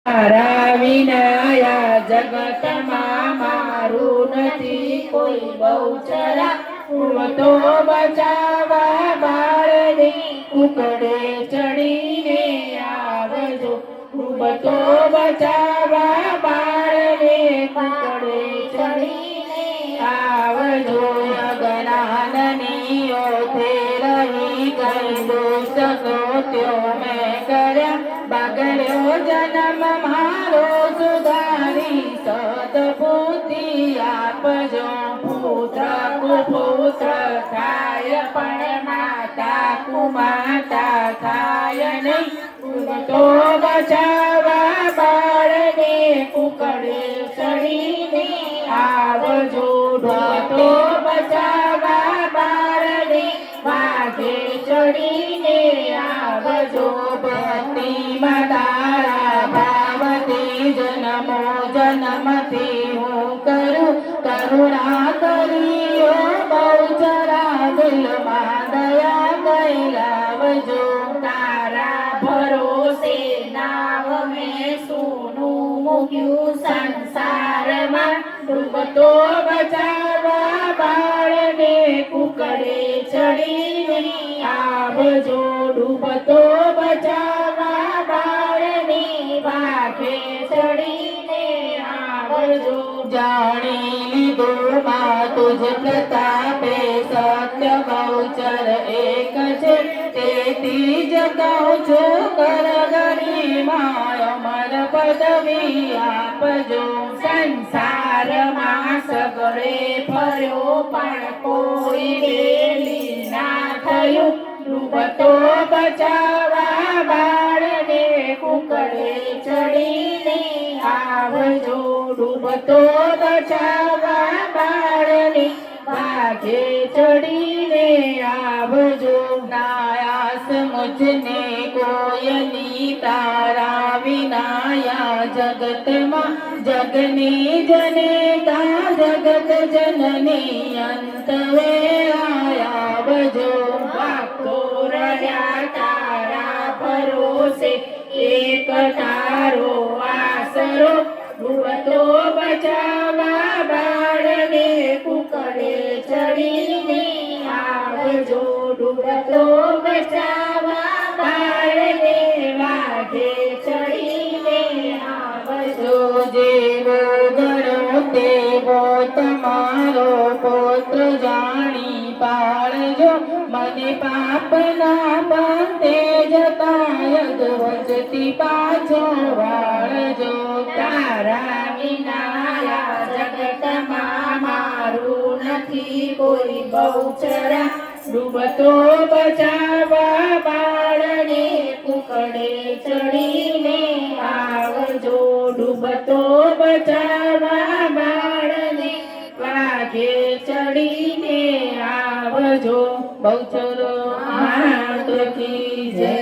તારા વિના જગતમાં મારું નથી કોઈ બહુચરા. હું તો બચાવવા બાળને કુકડે ચડીને આવજો. હું તો બચાવવા બાળને કુકડે ચડીને આવજો. અજ્ઞાનની ઓથે રહી ગઈ દોષ ત્યો મેં કર્યા. બગડ્યો જન્મ મારો સુધારી સદબુદ્ધિ આપજો. પુત્ર કુપુત્ર થાય પણ માતા કુમાતા થાય નહીં. તો બચાવવા બાળને કુકડે ચડીને આવજો. તો બચાવવા બાળને વાઘે ચડીને આવજો. ભક્તિમાં તારા ભાવથી જન્મો જન્મથી હું કરું કરુણા કરીઓ બહુચરા. દિલમાં દયા કઈ લાવજો. તારા ભરોસે નાવ મેં સોનું મૂક્યું સંસારમાં. ડૂબતો બચાવવા બાળને કુકડે ચડીને આવજો. ડૂબતો બચાવવા બાળને વાઘે ચડીને આવજો. જાણી લીધું માં તુજ પ્રતાપે સત્ય બહુચર એક છે. તેથી જ કહું છું કર ગરિમા અમર પદવી આપજો. સંસારમાં સગળે ફર્યો પણ કોઈ બેલી ના થયું. ડૂબતો બચાવવા બાળને કુકડે ચડીને આવજો. ડૂબતો બચાવવા બાળને વાઘે ચડીને આવજો. નાયાસ મુજને કોયની તારા વિનાયા જગતમાં. જગની જનેતા જગત જનની અંતવે આવજો. ભક્તો રહ્યા તારા ભરોસે એક તારો આસરો. ડૂબતો બચાવવા બાળને કુકડે ચડીને આવજો. ડૂબતો બચાવવા બાળને વાઘે ચડીને આવજો. જેવો ગણો તેવો તમારો પુત્ર જાણી પાળજો. મને પાપના પંથે જતા યદવચથી પાછો વાળજો. તારા વિના જગતમાં મારું નથી કોઈ બહુચરા. ડૂબતો બચાવવા બાળને કુકડે ચડીને આવજો. ડૂબતો બચાવવા બાળને વાઘે ચડીને આવજો. બહુચરો માત કી જય.